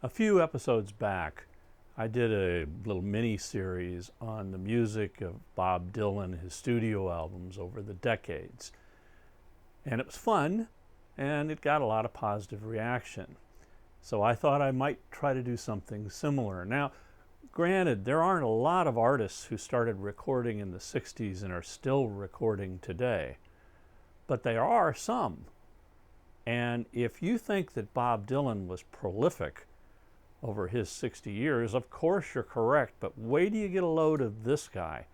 A few episodes back, I did a little mini-series on the music of Bob Dylan, his studio albums over the decades. And it was fun, and it got a lot of positive reaction. So I thought I might try to do something similar. Now, granted, there aren't a lot of artists who started recording in the 60s and are still recording today, but there are some. And if you think that Bob Dylan was prolific over his 60 years, of course you're correct, but wait till you get a load of this guy.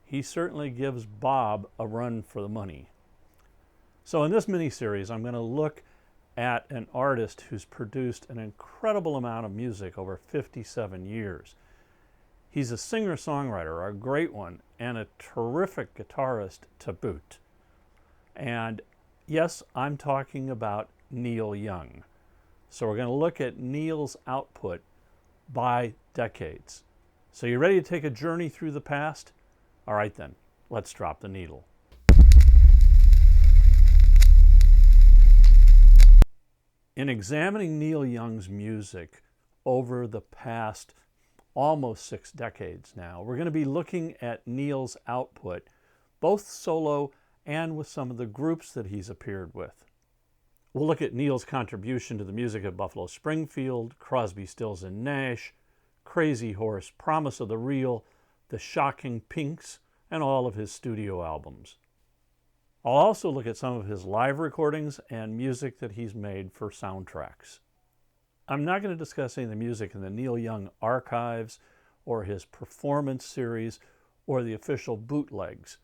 He certainly gives Bob a run for the money. So in this mini-series, I'm going to look at an artist who's produced an incredible amount of music over 57 years. He's a singer-songwriter, a great one, and a terrific guitarist to boot. And yes, I'm talking about Neil Young. So we're going to look at Neil's output by decades. So you ready to take a journey through the past? All right then, let's drop the needle. In examining Neil Young's music over the past almost 6 decades now, we're going to be looking at Neil's output, both solo and with some of the groups that he's appeared with. We'll look at Neil's contribution to the music of Buffalo Springfield, Crosby, Stills and Nash, Crazy Horse, Promise of the Real, The Shocking Pinks, and all of his studio albums. I'll also look at some of his live recordings and music that he's made for soundtracks. I'm not going to discuss any of the music in the Neil Young archives or his performance series or the official bootlegs.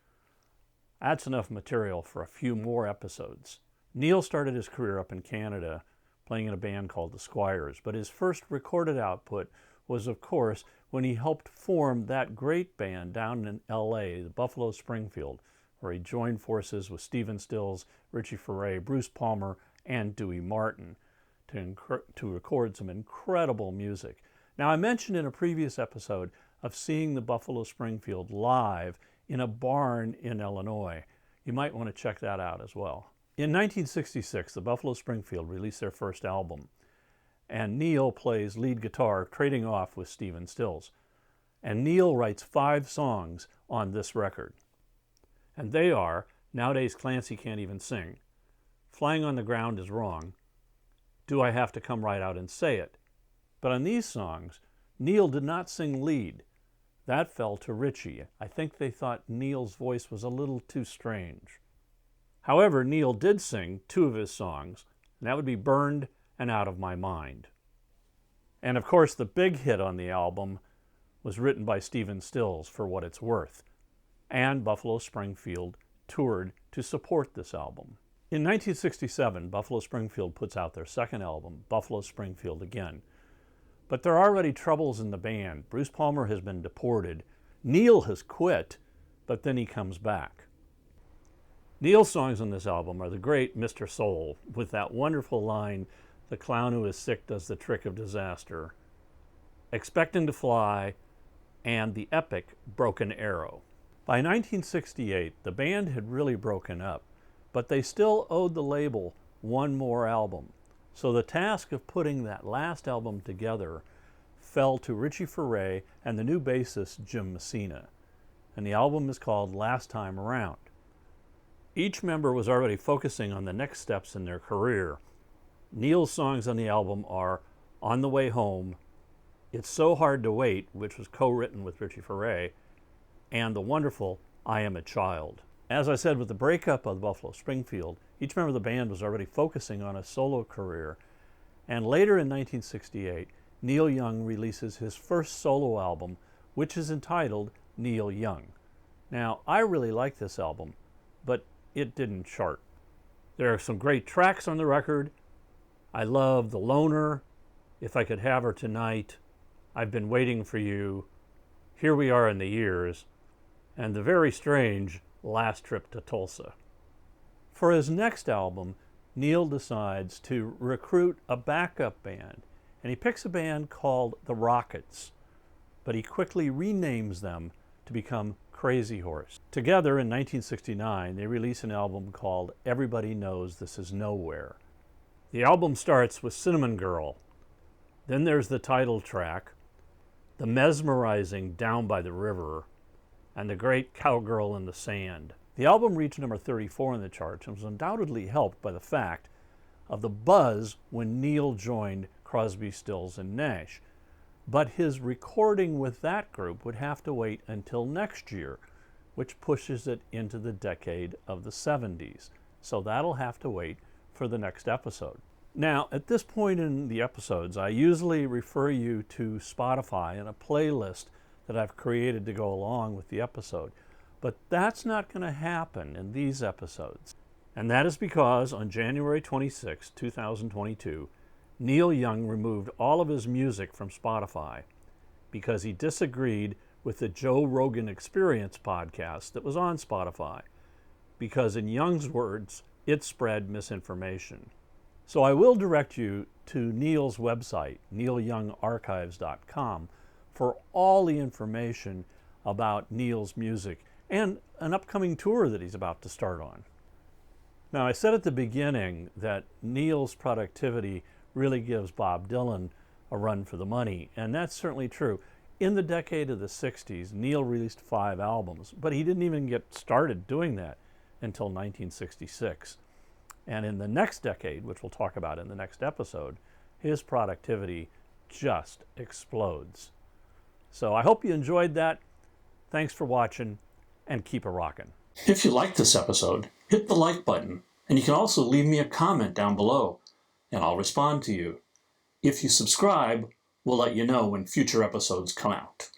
That's enough material for a few more episodes. Neil started his career up in Canada playing in a band called the Squires, but his first recorded output was, of course, when he helped form that great band down in LA, the Buffalo Springfield, where he joined forces with Stephen Stills, Richie Furay, Bruce Palmer, and Dewey Martin to record some incredible music. Now, I mentioned in a previous episode of seeing the Buffalo Springfield live in a barn in Illinois. You might want to check that out as well. In 1966, the Buffalo Springfield released their first album, and Neil plays lead guitar, trading off with Stephen Stills. And Neil writes 5 songs on this record. And they are Nowadays Clancy Can't Even Sing, Flying on the Ground Is Wrong, Do I Have to Come Right Out and Say It? But on these songs, Neil did not sing lead. That fell to Richie. I think they thought Neil's voice was a little too strange. However, Neil did sing 2 of his songs, and that would be Burned and Out of My Mind. And of course, the big hit on the album was written by Stephen Stills, For What It's Worth, and Buffalo Springfield toured to support this album. In 1967, Buffalo Springfield puts out their second album, Buffalo Springfield Again. But there are already troubles in the band. Bruce Palmer has been deported. Neil has quit, but then he comes back. Neil's songs on this album are the great Mr. Soul, with that wonderful line, The Clown Who Is Sick Does the Trick of Disaster, Expecting to Fly, and the epic Broken Arrow. By 1968, the band had really broken up, but they still owed the label one more album. So the task of putting that last album together fell to Richie Furay and the new bassist Jim Messina, and the album is called Last Time Around. Each member was already focusing on the next steps in their career. Neil's songs on the album are On the Way Home, It's So Hard to Wait, which was co-written with Richie Furay, and the wonderful I Am a Child. As I said, with the breakup of Buffalo Springfield, each member of the band was already focusing on a solo career, and later in 1968, Neil Young releases his first solo album, which is entitled Neil Young. Now, I really like this album, but it didn't chart. There are some great tracks on the record. I love The Loner, If I Could Have Her Tonight, I've Been Waiting for You, Here We Are in the Years, and the very strange Last Trip to Tulsa. For his next album, Neil decides to recruit a backup band, and he picks a band called the Rockets, but he quickly renames them to become Crazy Horse. Together in 1969, they release an album called Everybody Knows This Is Nowhere. The album starts with Cinnamon Girl, Then there's the title track, the mesmerizing Down by the River, and the great Cowgirl in the Sand. The album reached number 34 in the charts and was undoubtedly helped by the fact of the buzz when Neil joined Crosby, Stills, and Nash. But his recording with that group would have to wait until next year, which pushes it into the decade of the 70s. So that'll have to wait for the next episode. Now, at this point in the episodes, I usually refer you to Spotify and a playlist that I've created to go along with the episode. But that's not going to happen in these episodes. And that is because on January 26, 2022, Neil Young removed all of his music from Spotify because he disagreed with the Joe Rogan Experience podcast that was on Spotify, because in Young's words, it spread misinformation. So I will direct you to Neil's website, neilyoungarchives.com, for all the information about Neil's music and an upcoming tour that he's about to start on. Now, I said at the beginning that Neil's productivity really gives Bob Dylan a run for the money, and that's certainly true. In the decade of the 60s, Neil released 5 albums, but he didn't even get started doing that until 1966. And in the next decade, which we'll talk about in the next episode, his productivity just explodes. So I hope you enjoyed that. Thanks for watching, and keep a rockin'. If you liked this episode, hit the like button, and you can also leave me a comment down below, and I'll respond to you. If you subscribe, we'll let you know when future episodes come out.